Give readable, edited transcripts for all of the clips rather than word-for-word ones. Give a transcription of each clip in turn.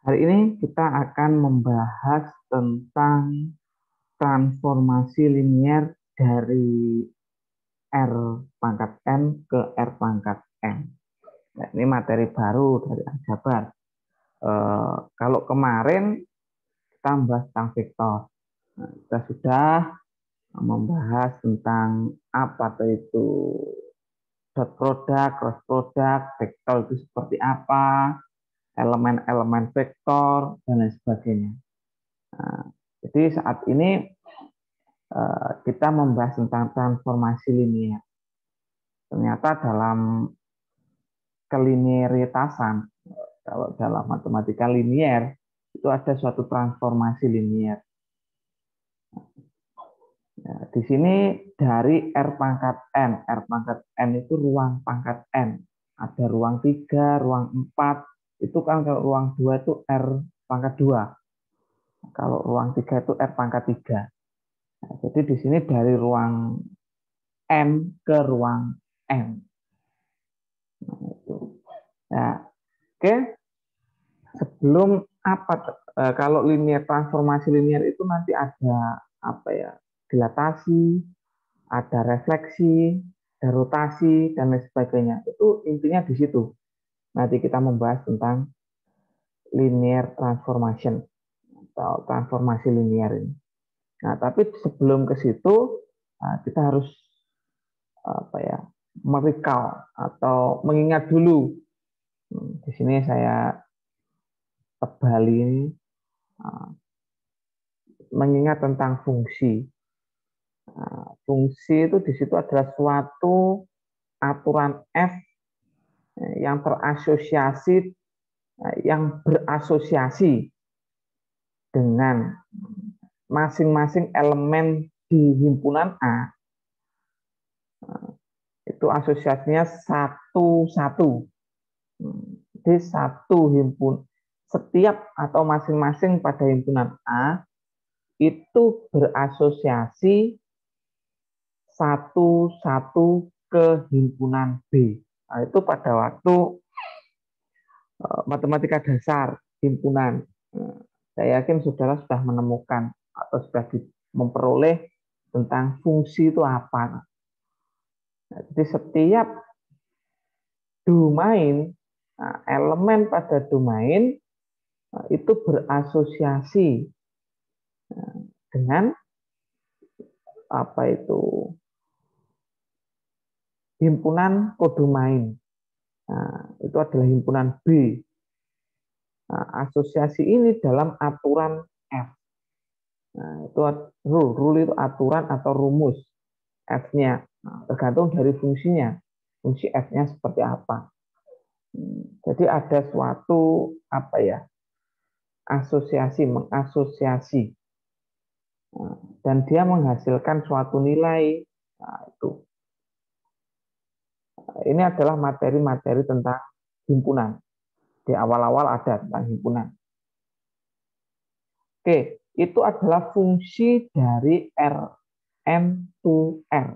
Hari ini kita akan membahas tentang transformasi linier dari R pangkat N ke R pangkat N. Nah, ini materi baru dari aljabar. Kalau kemarin kita membahas tentang vektor. Nah, kita sudah membahas tentang apa itu dot product, cross product, vektor itu seperti apa, elemen-elemen vektor, dan lain sebagainya. Nah, jadi saat ini kita membahas tentang transformasi linier. Ternyata dalam kelinearitasan, kalau dalam matematika linier, itu ada suatu transformasi linier. Nah, di sini dari R pangkat N itu ruang pangkat N. Ada ruang 3, ruang 4, itu kan kalau ruang 2 itu R pangkat 2. Kalau ruang 3 itu R pangkat 3. Nah, jadi di sini dari ruang M ke ruang N. Nah, itu. Nah, oke. Sebelum apa? Kalau linear transformasi linear itu nanti ada apa ya? Dilatasi, ada refleksi, ada rotasi dan lain sebagainya. Itu intinya di situ. Nanti kita membahas tentang linear transformation atau transformasi linear ini. Nah, tapi sebelum ke situ kita harus apa ya? Merecall atau mengingat dulu. Di sini saya kembali ini mengingat tentang fungsi. Fungsi itu di situ adalah suatu aturan F yang terasosiasi, yang berasosiasi dengan masing-masing elemen di himpunan A. Itu asosiasinya satu-satu. Jadi setiap atau masing-masing pada himpunan A itu berasosiasi satu-satu ke himpunan B. Nah, itu pada waktu matematika dasar himpunan. Saya yakin saudara sudah menemukan atau sudah memperoleh tentang fungsi itu apa. Nah, jadi setiap domain, elemen pada domain itu berasosiasi dengan apa itu himpunan kodomain. Nah, itu adalah himpunan B. Nah, asosiasi ini dalam aturan F. Nah, itu rule itu aturan atau rumus F-nya. Nah, tergantung dari fungsinya. Fungsi F-nya seperti apa. Jadi ada suatu apa ya? Asosiasi, mengasosiasi. Nah, dan dia menghasilkan suatu nilai. Nah, itu. Ini adalah materi-materi tentang himpunan. Di awal-awal ada tentang himpunan. Oke, itu adalah fungsi dari Rn to R.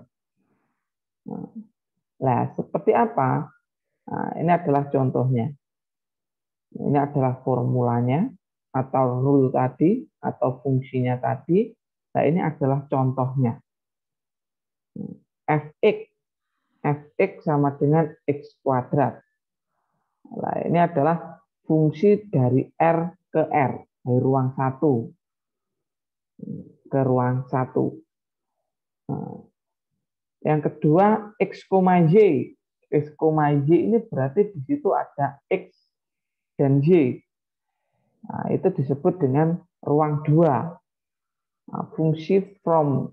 Nah, seperti apa? Nah, ini adalah contohnya. Ini adalah formulanya atau rule tadi atau fungsinya tadi. Nah, ini adalah contohnya. Fx Fx sama dengan x kuadrat. Nah, ini adalah fungsi dari R ke R, dari ruang 1 ke ruang 1. Nah, yang kedua, X, Y. X, Y ini berarti di situ ada X dan Y. Nah, itu disebut dengan ruang 2. Nah, fungsi from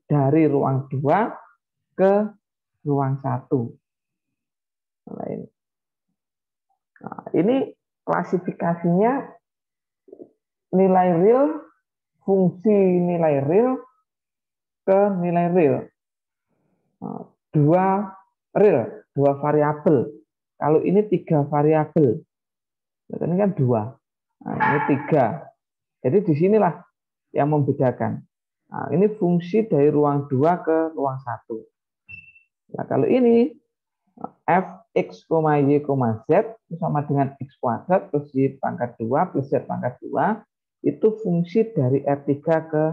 dari ruang 2 ke ruang 1. Nah, ini klasifikasinya nilai real, fungsi nilai real ke nilai real. Nah, dua variabel. Kalau ini 3 variabel. Ini kan 2. Nah, ini 3. Jadi disinilah yang membedakan. Nah, ini fungsi dari ruang 2 ke ruang 1. Nah, kalau ini Fx, y, z itu sama dengan x kuadrat plus y pangkat 2 plus z pangkat 2 itu fungsi dari R3 ke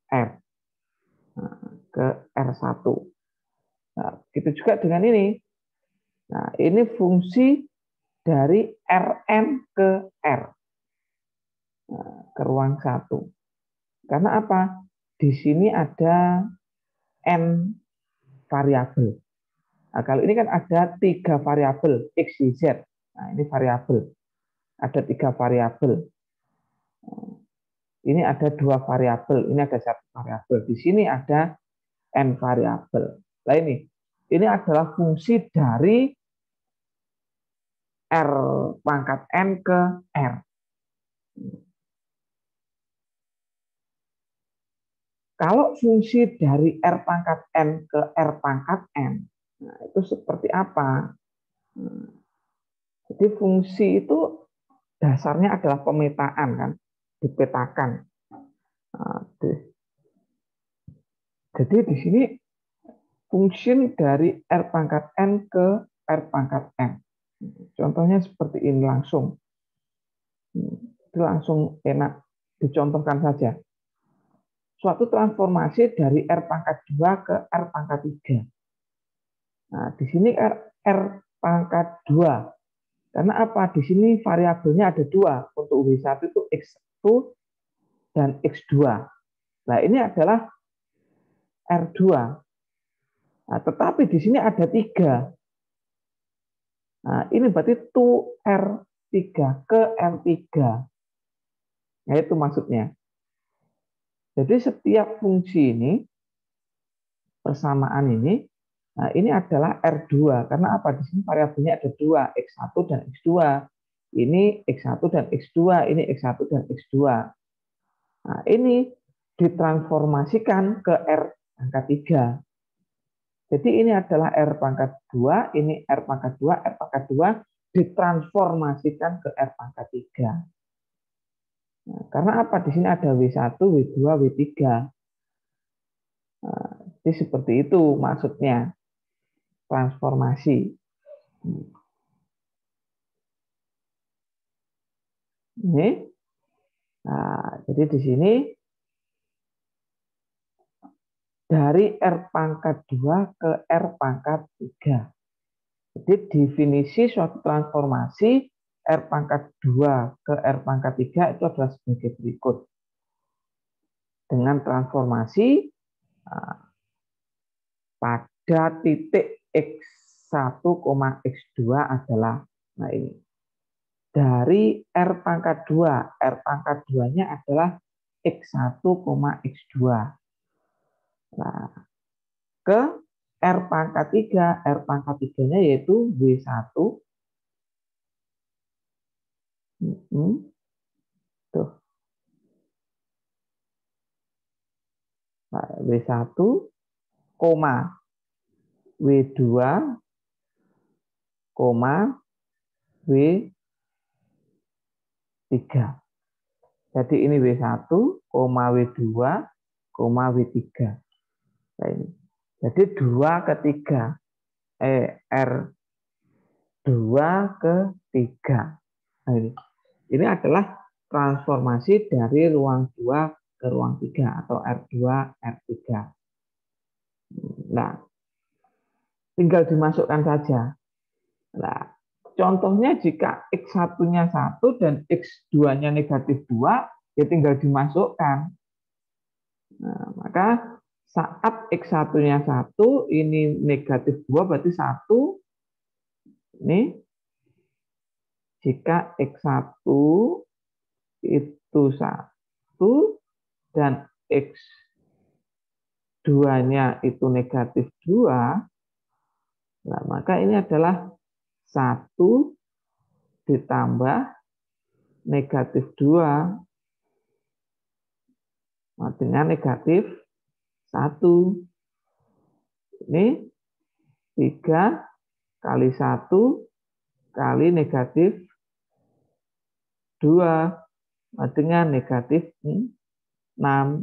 R. Nah, ke R1. Nah, begitu juga dengan ini. Nah, ini fungsi dari Rn ke R. Nah, ke ruang 1. Karena apa? Di sini ada N variabel. Nah, kalau ini kan ada 3 variabel, X, Y, Z. Nah, ini variabel. Ada 3 variabel. Ini ada 2 variabel, ini ada 1 variabel. Di sini ada N variabel. Nah ini adalah fungsi dari R pangkat N ke R. Kalau fungsi dari R pangkat N ke R pangkat N, nah itu seperti apa? Jadi fungsi itu dasarnya adalah pemetaan, kan, dipetakan. Nah, jadi di sini fungsi dari R pangkat N ke R pangkat N. Contohnya seperti ini langsung. Itu langsung enak dicontohkan saja. Suatu transformasi dari R pangkat 2 ke R pangkat 3. Nah, di sini R pangkat 2. Karena apa? Di sini variabelnya ada 2. Untuk W1 itu X1 dan X2. Nah, ini adalah R2. Nah, tetapi di sini ada 3. Nah, ini berarti to R3 ke R3. Nah, itu maksudnya. Jadi setiap fungsi ini, persamaan ini, nah ini adalah R2. Karena apa? Di sini variabelnya ada 2, X1 dan X2. Ini X1 dan X2, ini X1 dan X2. Nah, ini ditransformasikan ke R pangkat 3. Jadi ini adalah R pangkat 2, ini R pangkat 2, R pangkat 2 ditransformasikan ke R pangkat 3. Nah, karena apa? Di sini ada W1, W2, W3. Nah, jadi seperti itu maksudnya transformasi. Ini. Nah, jadi di sini dari R pangkat 2 ke R pangkat 3. Jadi definisi suatu transformasi R pangkat 2 ke R pangkat 3 itu adalah sebagai berikut. Dengan transformasi pada titik X1, X2 adalah, nah ini, dari R pangkat 2, R pangkat 2-nya adalah X1, X2. Nah, ke R pangkat 3, R pangkat 3-nya yaitu W1. Tuh. Nah, W1, W2, W3. Jadi ini W1, W2, W3. Nah, ini. Jadi 2 ke 3. R2 ke 3. Nah, ini adalah transformasi dari ruang 2 ke ruang 3 atau R2, R3. Nah, tinggal dimasukkan saja. Nah, contohnya jika X1-nya 1 dan X2-nya negatif 2, ya tinggal dimasukkan. Nah, maka saat X1-nya 1, ini negatif 2, berarti 1. Ini jika X1 itu 1 dan X2-nya itu negatif 2, nah, maka ini adalah 1 ditambah negatif 2 dengan negatif 1. Ini 3 kali 1 kali negatif 2 dengan negatif 6. Nah,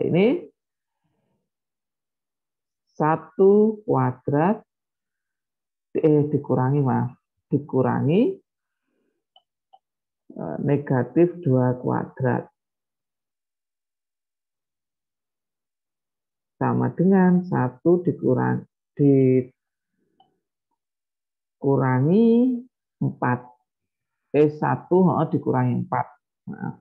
ini 1 kuadrat dikurangi negatif 2 kuadrat sama dengan 1 dikurangi 4. 1 dikurangi 4. Maaf.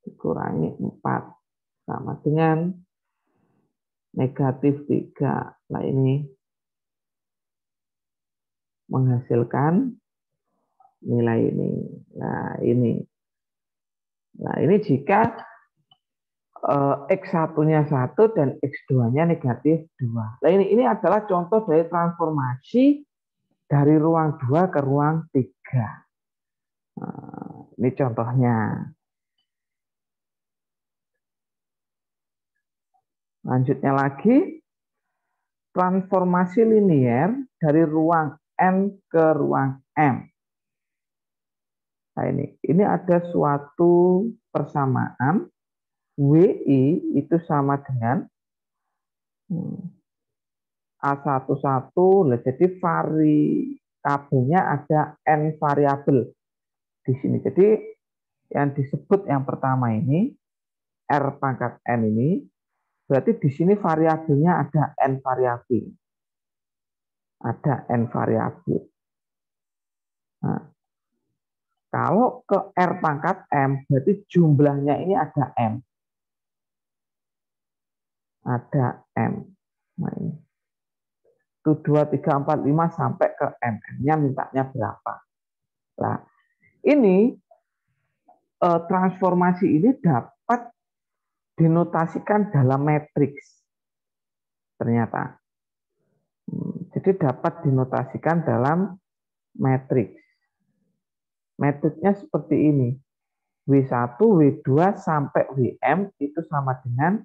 Dikurangi 4 sama dengan negatif 3. Nah, ini menghasilkan nilai ini. Nah, ini jika X1-nya 1 dan X2-nya negatif 2. Nah, ini adalah contoh dari transformasi dari ruang 2 ke ruang 3. Nah, ini contohnya. Lanjutnya lagi, transformasi linier dari ruang N ke ruang M. Nah, ini ada suatu persamaan WI itu sama dengan A11. Jadi variabelnya ada N variabel di sini. Jadi yang disebut yang pertama ini R pangkat N ini, berarti di sini variabelnya ada N variabel. Ada N variabel. Nah, kalau ke R pangkat M, berarti jumlahnya ini ada M. Ada M. Nah, ini. 1, 2, 3, 4, 5 sampai ke M. M-nya mintanya berapa? Nah, ini transformasi ini dapat dinotasikan dalam matriks. Ternyata. Jadi dapat dinotasikan dalam matriks. Matriksnya seperti ini. W1, W2 sampai Wm itu sama dengan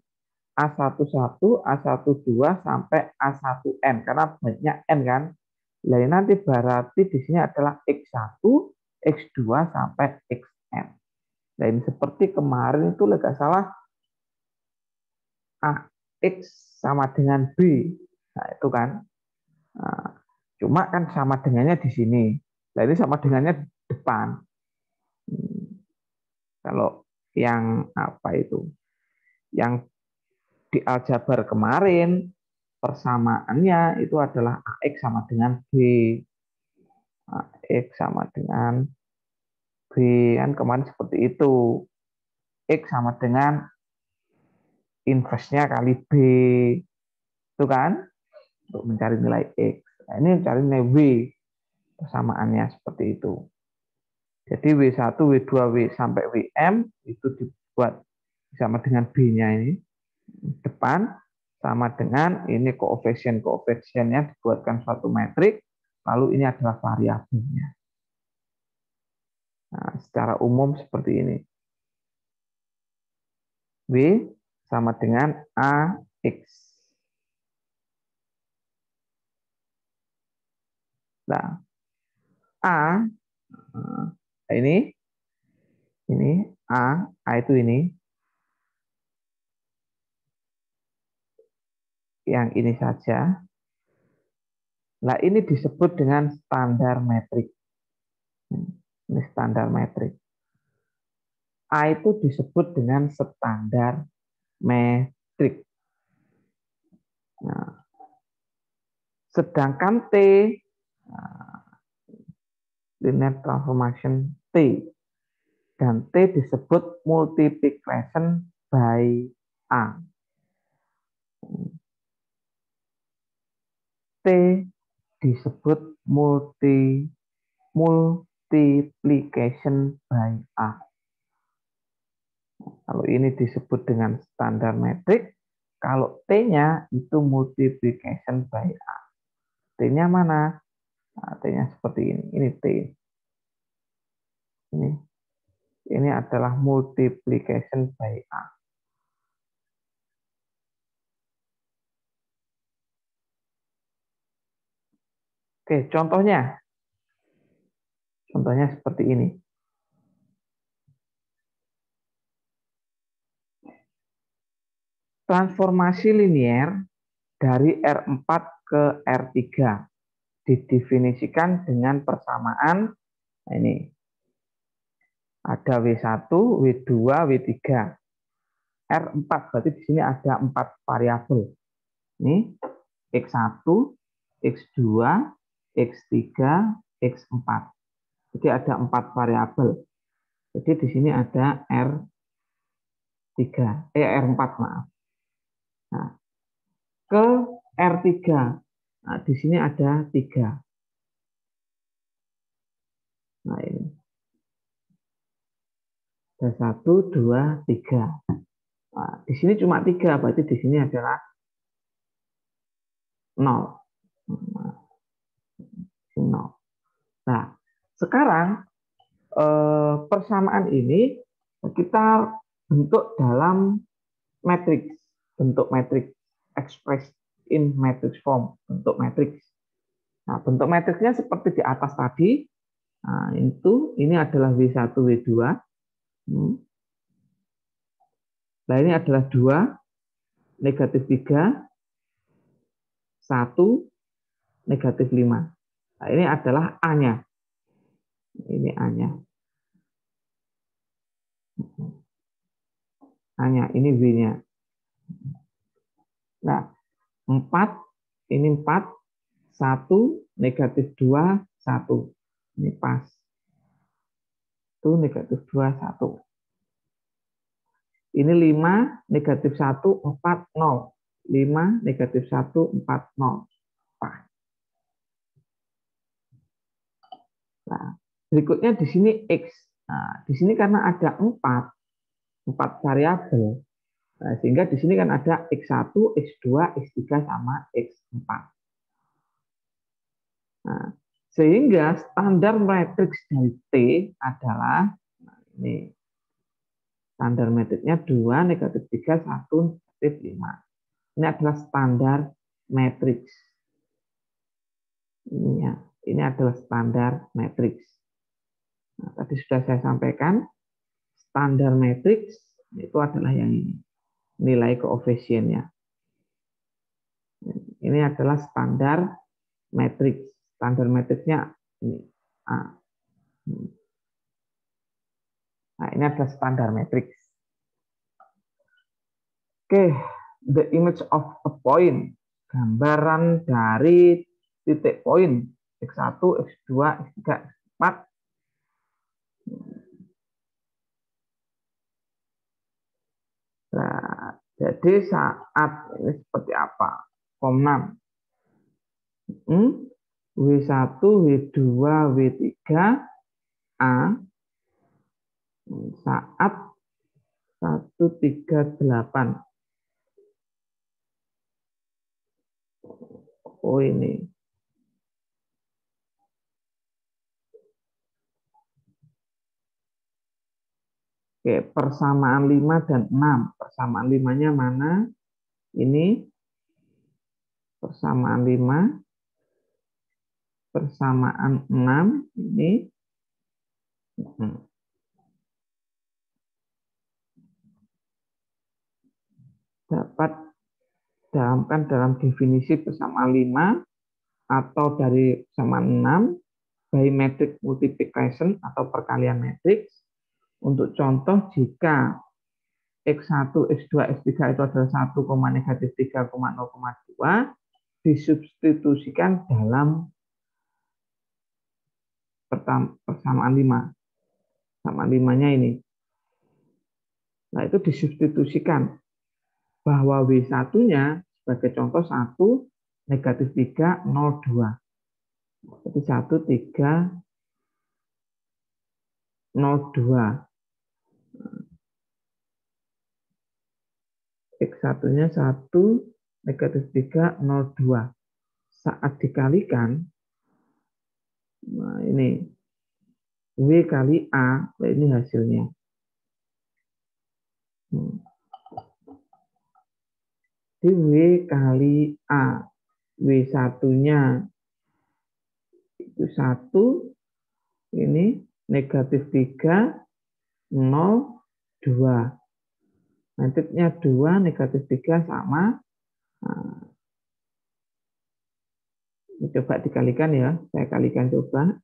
A11, A12 sampai A1N. Karena banyak N kan. Nah, nanti berarti di sini adalah X1, X2 sampai Xn. Nah, ini seperti kemarin itu nggak salah AX sama dengan B. Nah, itu kan. Nah, cuma kan sama dengannya di sini. Nah, ini sama dengannya depan. Kalau yang apa itu? Yang di aljabar kemarin persamaannya itu adalah AX sama dengan B. AX sama dengan B, kan kemarin seperti itu. X sama dengan inverse-nya kali B. Itu kan? Untuk mencari nilai X. Nah, ini mencari nilai W. Persamaannya seperti itu. Jadi W1, W2, W sampai Wm itu dibuat sama dengan B-nya ini. Depan sama dengan ini koefisien-koefisiennya dibuatkan suatu metrik. Lalu ini adalah variabelnya. Nah, secara umum seperti ini. W sama dengan AX. Nah, A ini A itu ini. Yang ini saja. Nah, ini disebut dengan standar metrik. Ini standar metrik. A itu disebut dengan standar metrik. Nah, sedangkan T, linear transformation T, dan T disebut multiplication by A. T disebut multiplication by A. Kalau ini disebut dengan standar metrik, kalau T-nya itu multiplication by A. T-nya mana? Nah, T-nya seperti ini. Ini T. Ini adalah multiplication by A. Oke, contohnya. Contohnya seperti ini. transformasi linier dari R4 ke R3 didefinisikan dengan persamaan. Nah, ini ada W1, W2, W3. R4 berarti di sini ada 4 variabel. Ini X1, X2, X3, X4. Jadi ada 4 variabel. Jadi di sini ada R4, maaf. Nah, ke R3. Nah, di sini ada 3. Nah, ini. Ada 1, 2, 3. Nah, di sini cuma 3, berarti di sini adalah 0. Nah, sekarang persamaan ini kita bentuk dalam matriks, bentuk matriks, express in matrix form, bentuk matriks. Nah, bentuk matriksnya seperti di atas tadi. Nah, ini adalah W1, W2. Nah, ini adalah 2, negatif 3, 1, negatif 5. Nah, ini adalah A-nya. Ini A-nya. A-nya, ini W-nya. Nah, 4, ini 4, 1, negatif 2, 1. Ini pas. 1, negatif 2, 1. Ini 5, negatif 1, 4, 0. 5, negatif 1, 4, 0. Pas. Nah, berikutnya di sini X. Nah, di sini karena ada 4 variabel. Nah, sehingga di sini kan ada X1, X2, X3, sama X4. Nah, sehingga standar matriks dari T adalah, nah ini standar matriksnya 2, negatif 3, 1, negatif 5. Ini adalah standar matriks. Ini adalah standar matriks. Nah, tadi sudah saya sampaikan, standar matriks itu adalah yang ini, nilai koefisiennya. Ini adalah standar matriks. Standar matriksnya ini A. Nah, ini adalah standar matriks. Oke, the image of a point. Gambaran dari titik poin X1, X2, X3, X4. Nah, jadi saat ini seperti apa? Form 6. W1, W2, W3, A saat 138. Oh, ini. Oke, persamaan 5 dan 6. Persamaan 5-nya mana? Ini persamaan 5, persamaan 6, ini. Dapat dalam definisi persamaan 5 atau dari persamaan 6 by matrix multiplication atau perkalian matriks. Untuk contoh, jika X1, X2, X3 itu adalah 1, negatif 3, 0,2, disubstitusikan dalam persamaan 5. Persamaan 5-nya ini. Nah, itu disubstitusikan bahwa W1-nya sebagai contoh 1, negatif 3, 0, 2. Jadi 1, 3, 0, 2. X1-nya 1, negatif 3, 0, 2. Saat dikalikan, nah ini, W kali A, nah ini hasilnya. Jadi W kali A, W1-nya itu 1, ini negatif 3, 0, 2. Lanjutnya 2, negatif 3 sama. Nah, coba dikalikan ya. Saya kalikan coba.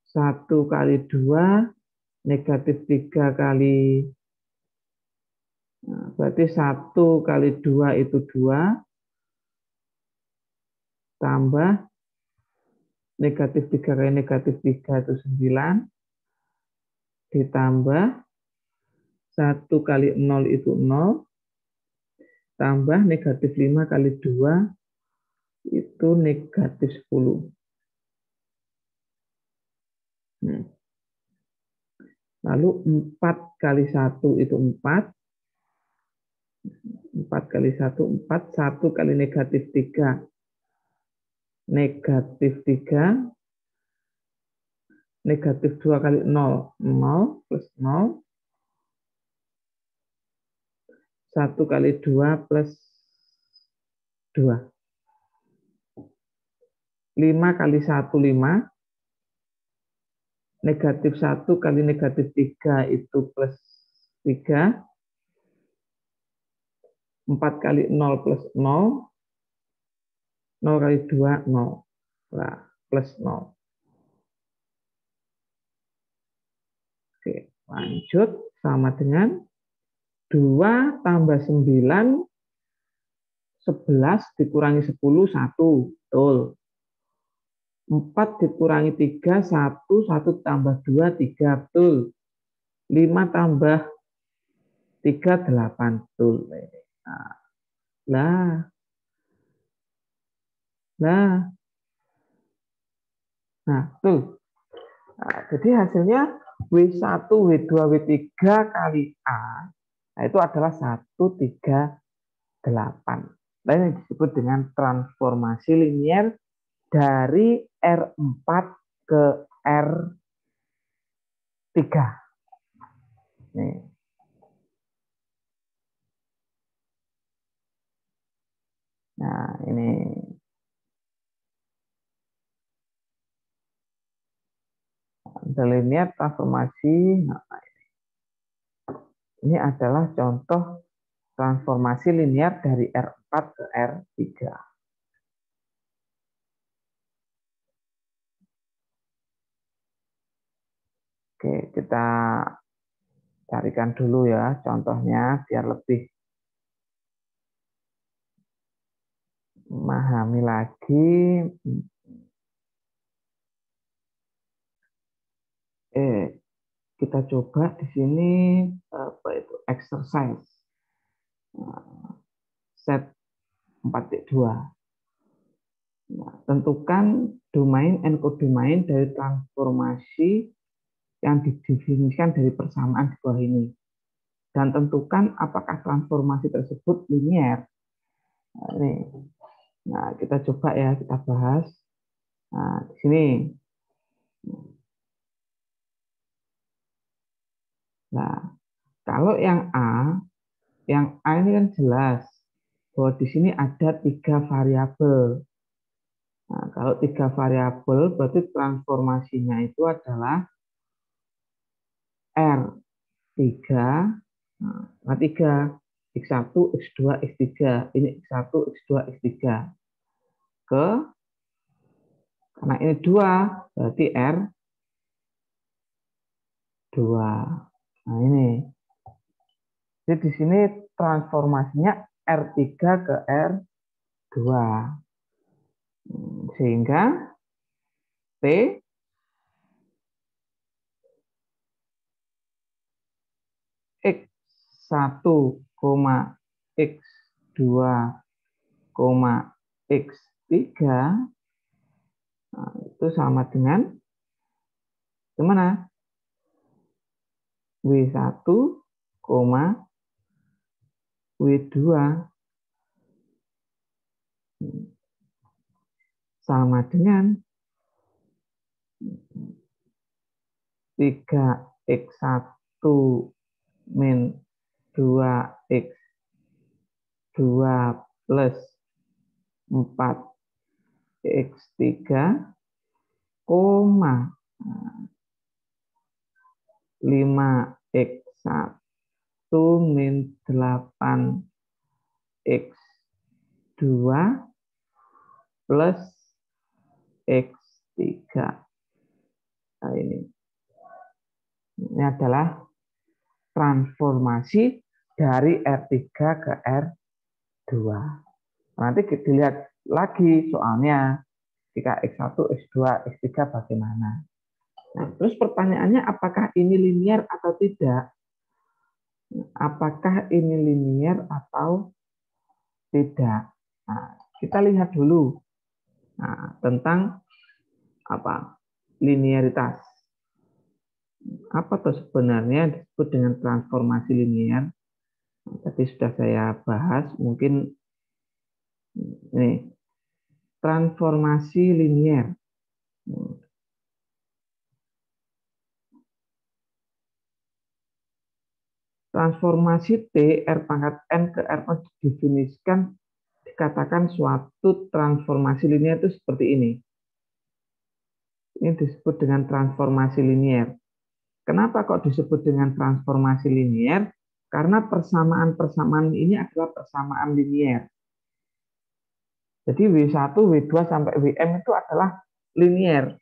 1 kali 2, negatif 3 kali. Nah, berarti 1 kali 2 itu 2. Tambah negatif 3 kali negatif 3 itu 9. Ditambah 1 kali 0 itu 0. Tambah negatif 5 kali 2 itu negatif 10. Lalu 4 kali 1 itu 4. 4 kali 1, 4. 1 kali negatif 3. Negatif 3. Negatif 2 kali 0. 0 plus 0. 1 kali 2 plus 2. 5 kali 1, 5. Negatif 1 kali negatif 3 itu plus 3. 4 kali 0 plus 0. 0 kali 2, 0. Nah, plus 0. Oke, lanjut. Sama dengan 2 tambah 9. 11 dikurangi 10, 1. Betul. 4 dikurangi 3, 1. 1 tambah 2, 3. Betul. 5 tambah 3, 8. Betul. Nah, betul. Nah, jadi hasilnya W1, W2, W3 kali A, nah itu adalah 1, 3, 8. Nah, ini disebut dengan transformasi linier dari R4 ke R3. Nih. Nah, ini linier transformasi. Nah, ini adalah contoh transformasi linier dari R4 ke R3. Oke, kita carikan dulu ya contohnya biar lebih memahami lagi. Kita coba di sini apa itu exercise set 4.2. Nah, tentukan domain and kodomain dari transformasi yang didefinisikan dari persamaan di bawah ini. Dan tentukan apakah transformasi tersebut linier. Nah, ini. Nah, kita coba ya, kita bahas. Nah, di sini. Nah, kalau yang A ini kan jelas bahwa di sini ada 3 variabel. Nah, kalau 3 variabel berarti transformasinya itu adalah R3, nah 3, X1, X2, X3. Ini X1, X2, X3. Karena ini 2, berarti R2. Nah, ini. Jadi di sini transformasinya R3 ke R2. Sehingga T X1, X2, X3 itu sama dengan gimana? W1, W2 sama dengan 3X1 min 2X2 plus 4X3, 5 X1 min 8X2 plus X3. Nah, ini adalah transformasi dari R3 ke R2. Nanti dilihat lagi soalnya, jika X1, X2, X3 bagaimana. Nah, terus pertanyaannya apakah ini linear atau tidak? Apakah ini linear atau tidak? Nah, kita lihat dulu tentang linearitas. Apa tuh sebenarnya disebut dengan transformasi linear? Tadi sudah saya bahas, mungkin ini transformasi linear. Transformasi T R pangkat N ke R didefinisikan, dikatakan suatu transformasi linear itu seperti ini. Ini disebut dengan transformasi linear. Kenapa kok disebut dengan transformasi linear? Karena persamaan-persamaan ini adalah persamaan linear. Jadi W1, W2 sampai Wm itu adalah linear.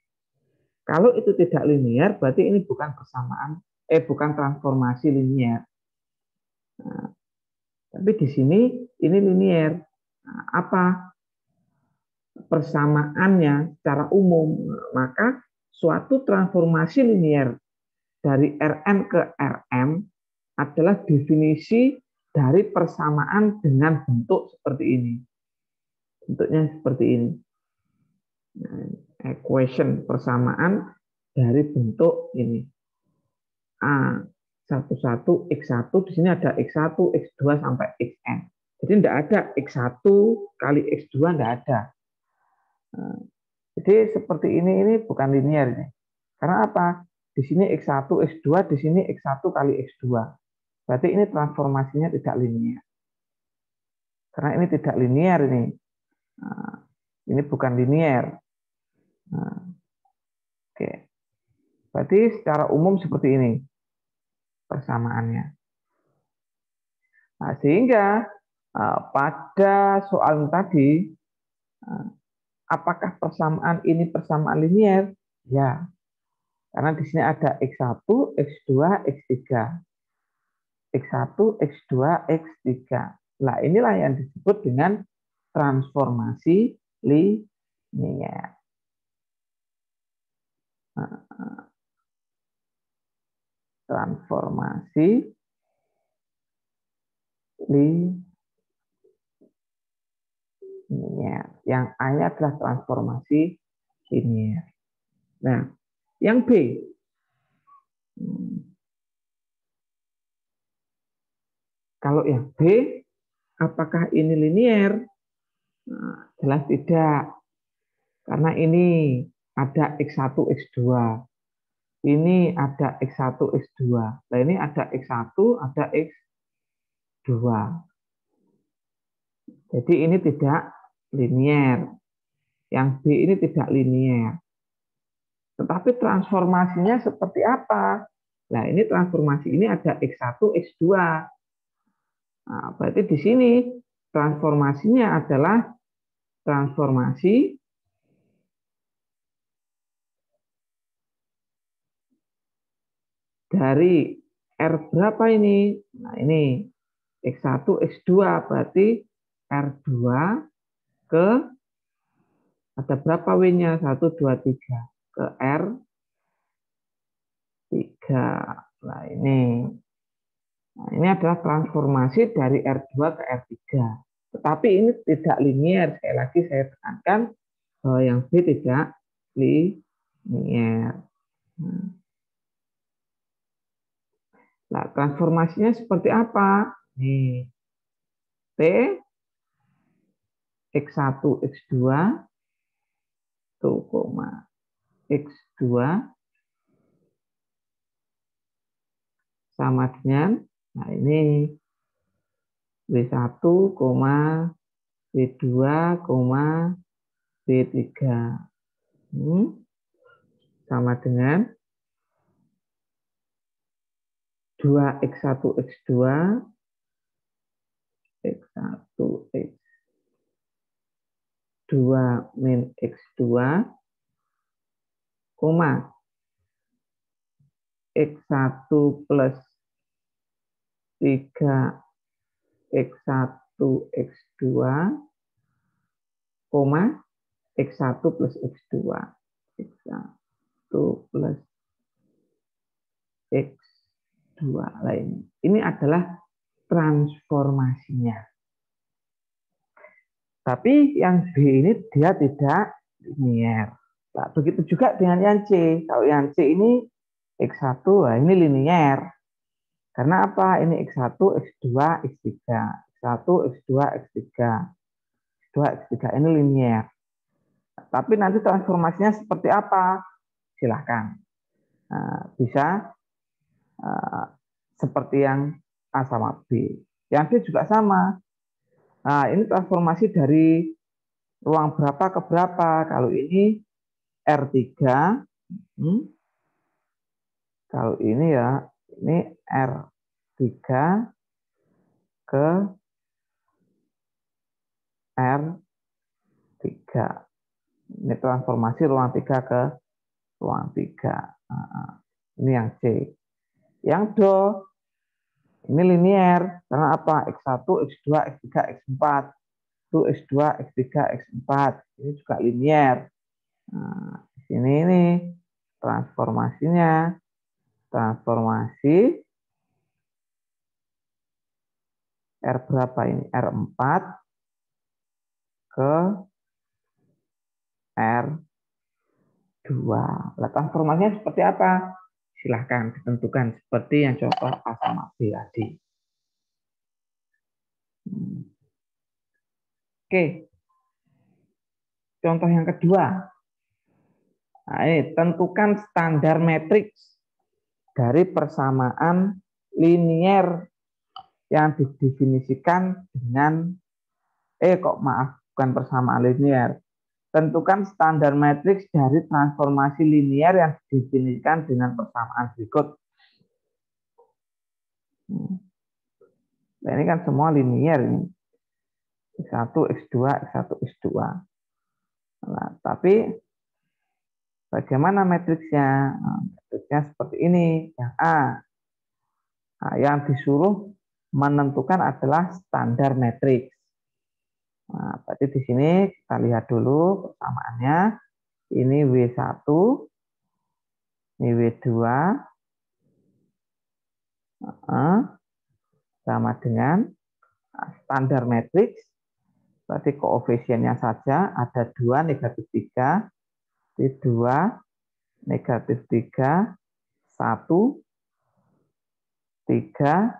Kalau itu tidak linear, berarti ini bukan bukan transformasi linear. Nah, tapi di sini ini linear. Nah, apa persamaannya secara umum? Maka suatu transformasi linear dari Rn ke Rm adalah definisi dari persamaan dengan bentuk seperti ini. Bentuknya seperti ini. Nah, equation persamaan dari bentuk ini. A11 X1, di sini ada X1, X2 sampai Xn. Jadi tidak ada X1 kali X2, tidak ada. Nah, jadi seperti ini bukan linear ini. Karena apa? Di sini X1, X2, di sini X1 kali X2. Berarti ini transformasinya tidak linear. Karena ini tidak linear ini. Nah, ini bukan linear. Nah, oke. Berarti secara umum seperti ini persamaannya. Nah, sehingga pada soal tadi, apakah persamaan ini persamaan linear? Ya, karena di sini ada X1, X2, X3. X1, X2, X3. Nah, inilah yang disebut dengan transformasi linear. Transformasi linear. Yang A-nya adalah transformasi linear. Nah, yang B. Kalau yang B, apakah ini linear? Nah, jelas tidak. Karena ini ada X1, X2. Ini ada X1, X2. Nah, ini ada X1, ada X2. Jadi ini tidak linear. Yang B ini tidak linear. Tetapi transformasinya seperti apa? Nah, ini transformasi ini ada X1, X2. Nah, berarti di sini transformasinya adalah transformasi dari R berapa ini? Nah, ini X1, X2 berarti R2 ke ada berapa W-nya? 1, 2, 3 ke R3. Nah, ini adalah transformasi dari R2 ke R3. Tetapi ini tidak linear. Sekali lagi saya tekankan bahwa yang B tidak linear. Nah, transformasinya seperti apa? Nih, T, X1, X2, X2 sama dengan, nah ini W1, W2, W3. Sama dengan 2x1 x2 x1 x2 min x2 koma x1 plus 3 x1 x2 koma x1 plus x2 x1 plus x2 lain. Ini adalah transformasinya. Tapi yang B ini dia tidak linier. Nah, begitu juga dengan yang C. Kalau yang C ini X1, nah ini linier. Karena apa? Ini X1, X2, X3. X1, X2, X3. X2, X3 ini linier. Tapi nanti transformasinya seperti apa? Silahkan. Bisa seperti yang A sama B. Yang B juga sama. Nah, ini transformasi dari ruang berapa ke berapa? Kalau ini R3, kalau ini ya, ini R3 ke R3. Ini transformasi ruang 3 ke ruang 3. Ini yang C. Yang Do, ini linier. Karena apa? X1, X2, X3, X4. Itu X2, X3, X4. Ini juga linier. Nah, di sini ini transformasinya. Transformasi R berapa ini? R4 ke R2. Nah, transformasinya seperti apa? Silahkan ditentukan seperti yang contoh A sama B tadi. Oke. Contoh yang kedua. Nah, ini tentukan standar matriks dari persamaan linier yang didefinisikan dengan bukan persamaan linier. Tentukan standar matriks dari transformasi linier yang didefinisikan dengan persamaan berikut. Nah, ini kan semua linier ini. X1, X2, X1, X2. Nah, tapi bagaimana matriksnya? Nah, matriksnya seperti ini. Yang A. Nah, yang disuruh menentukan adalah standar matriks. Nah, berarti di sini kita lihat dulu persamaannya. Ini W1, ini W2, sama dengan standar matriks. Berarti koefisiennya saja ada 2, negatif 3, 2, negatif 3, 1, 3,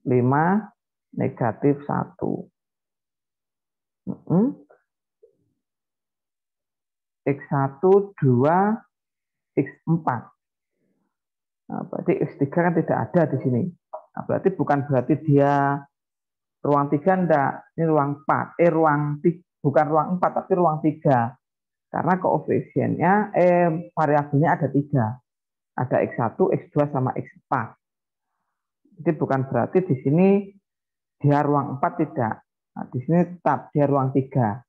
5, negatif 1. X1, 2, X4. Nah, berarti X3 kan tidak ada di sini. Nah, berarti dia ruang 3 enggak. Ini ruang 4. Bukan ruang 4, tapi ruang 3. Karena koefisiennya, variabelnya ada 3. Ada X1, X2, sama X4. Jadi bukan berarti di sini dia ruang 4 tidak. Nah, di sini tetap dia ruang 3.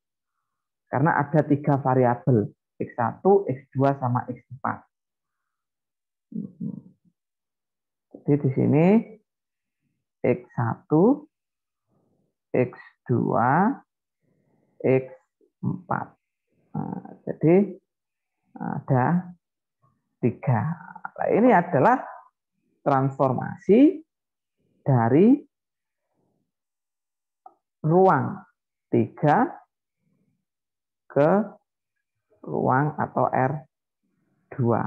Karena ada 3 variabel. X1, X2, sama X4. Jadi di sini X1, X2, X4. Nah, jadi ada 3. Nah, ini adalah transformasi dari ruang 3 ke ruang atau R2.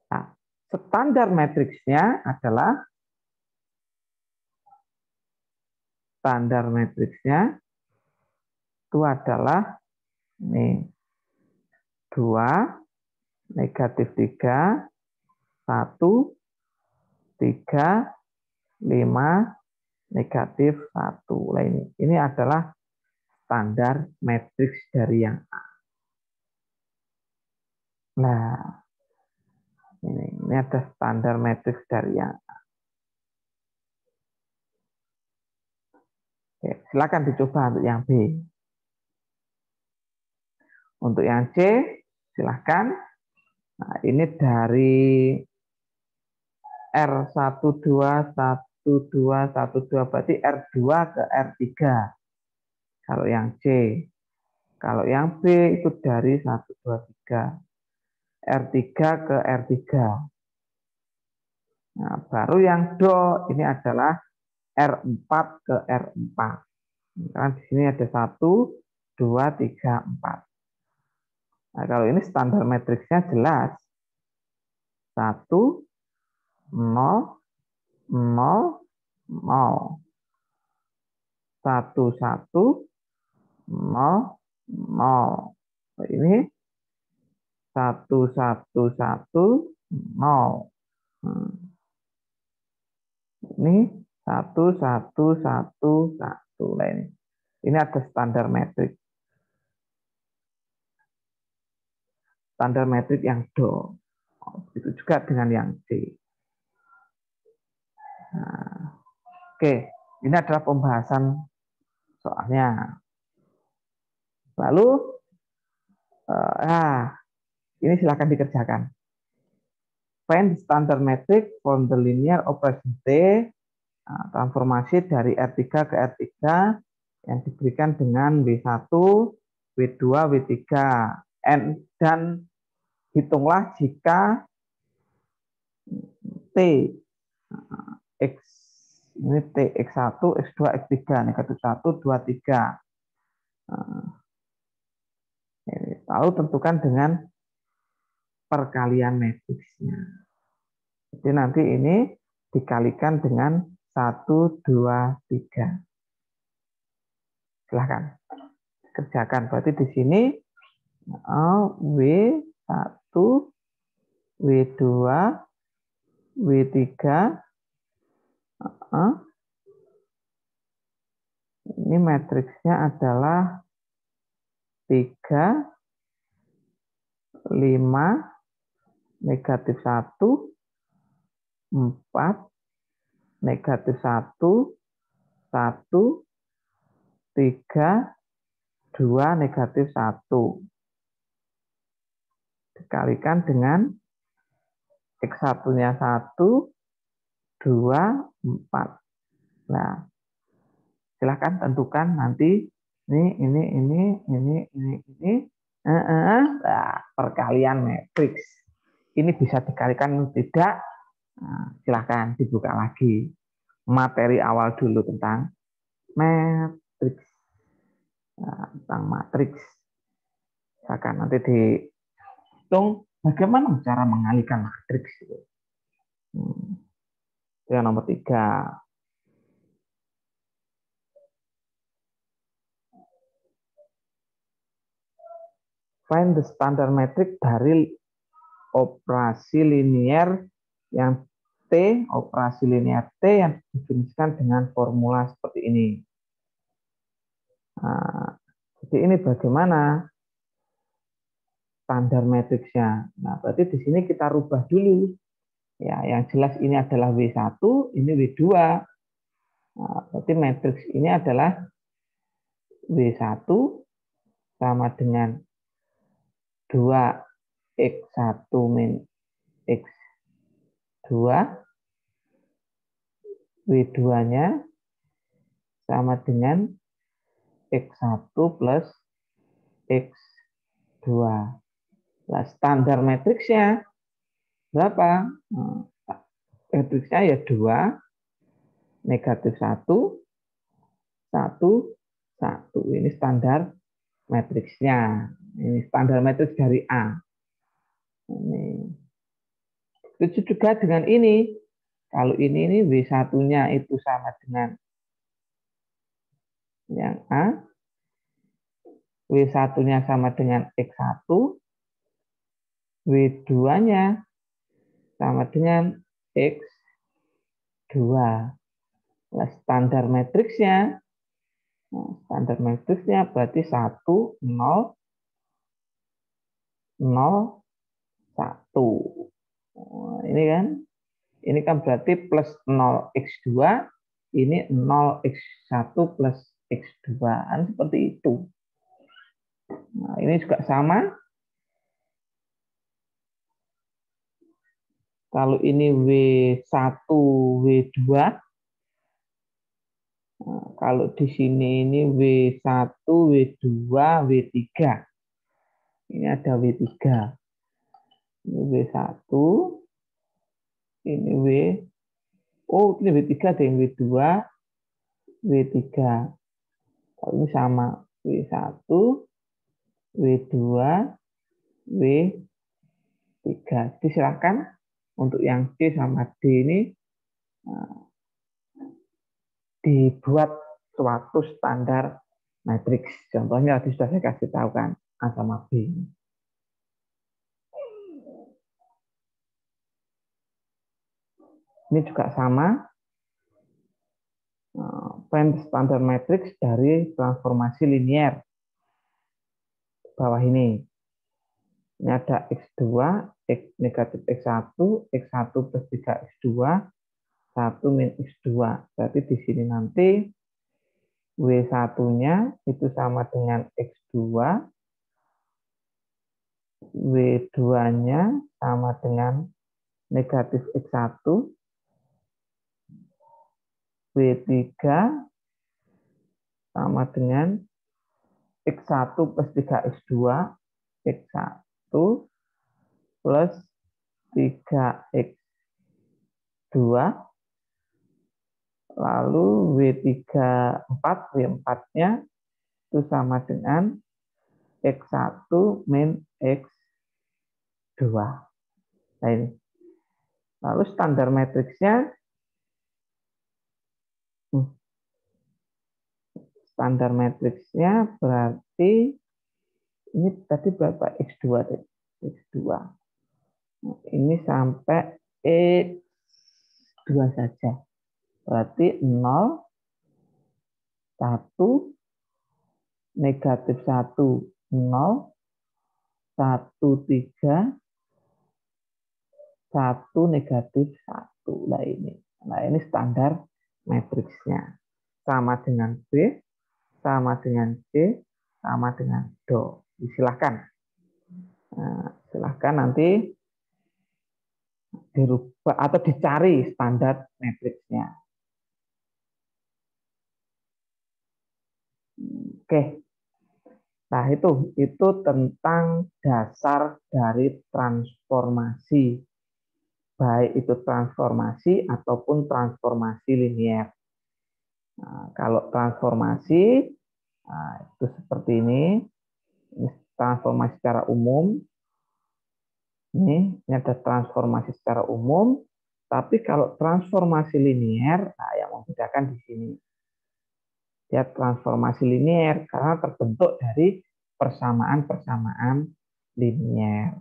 Nah, standar matriksnya adalah itu adalah ini 2, negatif 3, 1, 3, 5, negatif 1. Nah, ini adalah standar matriks dari yang A. Nah, Ini ada standar matriks dari yang A. Oke, silakan dicoba untuk yang B. Untuk yang C, silakan. Nah, ini dari R121212 berarti R2 ke R3. Kalau yang C. Kalau yang B itu dari 123. R3 ke R3. Nah, baru yang Do ini adalah R4 ke R4. Karena di sini ada 1, 2, 3, 4. Nah, kalau ini standar matriksnya jelas. 1, 0, 0, 0. 1, 1, 0, 0. Ini 1, 1, 1, 0. Ini 1, 1, 1, 1. Nah, ini ada standar metrik. Standar metrik yang Do. Begitu juga dengan yang C. Nah, oke, ini adalah pembahasan soalnya. Lalu, ini silakan dikerjakan. Find the standard metric from the linear operation T, transformasi dari R3 ke R3 yang diberikan dengan W1, W2, W3, dan hitunglah jika T X ini T X1, X2, X3, negatif 1, 2, 3. Lalu tentukan dengan perkalian matriksnya. Jadi nanti ini dikalikan dengan 1, 2, 3. Silahkan kerjakan. Berarti di sini W1, W2, W3, ini matriksnya adalah 3, 5, negatif 1, 4, negatif 1, 1, 3, 2, negatif 1. Dikalikan dengan X1-nya 1, 2, 4. Nah, silahkan tentukan nanti ini. Nah, perkalian matriks. Ini bisa dikalikan atau tidak? Nah, silahkan dibuka lagi materi awal dulu tentang matriks. Nah, tentang matriks. Silahkan nanti dihitung bagaimana cara mengalihkan matriks. Itu yang nomor 3. Find the standard metric dari operasi linear yang T, operasi linear T yang didefinisikan dengan formula seperti ini. Nah, jadi ini bagaimana standar matriksnya. Nah, berarti di sini kita rubah dulu. Ya, yang jelas ini adalah W1, ini W2. Nah, berarti matriks ini adalah W1 sama dengan 2X1 min X2, W2-nya sama dengan X1 plus X2. Nah, standar matriksnya berapa? Matriksnya ya 2, negatif 1, 1, 1. Ini standar matriksnya. Ini standar matriks dari A. Ini. Begitu juga dengan ini. Kalau ini W1-nya itu sama dengan yang A. W1-nya sama dengan X1. W2-nya sama dengan X2. Nah, standar matriksnya. Standar matriksnya berarti 1, 0, 0, 1. Ini kan, ini kan berarti plus 0x2, ini 0x1 plus x2, kan seperti itu. Nah, ini juga sama. Kalau ini W1, W2, nah, kalau di sini ini W1, W2, W3. Ini ada W3. Ini W1, ini oh ini W3 ada yang W2, W3. Kalau ini sama W1, W2, W3. Jadi silakan untuk yang C sama D ini dibuat suatu standar matriks. Contohnya tadi sudah saya kasih tahu kan, A sama B. Ini juga sama, find standar matrix dari transformasi linier. Bawah ini. Ini ada X2, X negatif X1, X1 plus 3X2, 1 min X2. Berarti di sini nanti W1-nya itu sama dengan X2, W2-nya sama dengan negatif X1, W3 sama dengan X1 plus 3X2, X1 plus 3X2, lalu W4-nya itu sama dengan X1 min X2. Nah ini. Lalu standar matriksnya, berarti ini tadi berapa? X2 deh. X2. Nah, ini sampai X2 saja. Berarti 0, 1, negatif 1, 0, 1, 3, 1, negatif 1. Nah ini standar matriksnya. Sama dengan B, sama dengan C, sama dengan Do. Silahkan. Nah, silahkan nanti dirubah atau dicari standar matriksnya. Oke. Nah, itu tentang dasar dari transformasi. Baik itu transformasi ataupun transformasi linier. Nah, kalau transformasi, nah, itu seperti ini. Ini transformasi secara umum. Ini ada transformasi secara umum. Tapi kalau transformasi linier, nah yang membedakan di sini. Ya, transformasi linier karena terbentuk dari persamaan-persamaan linier.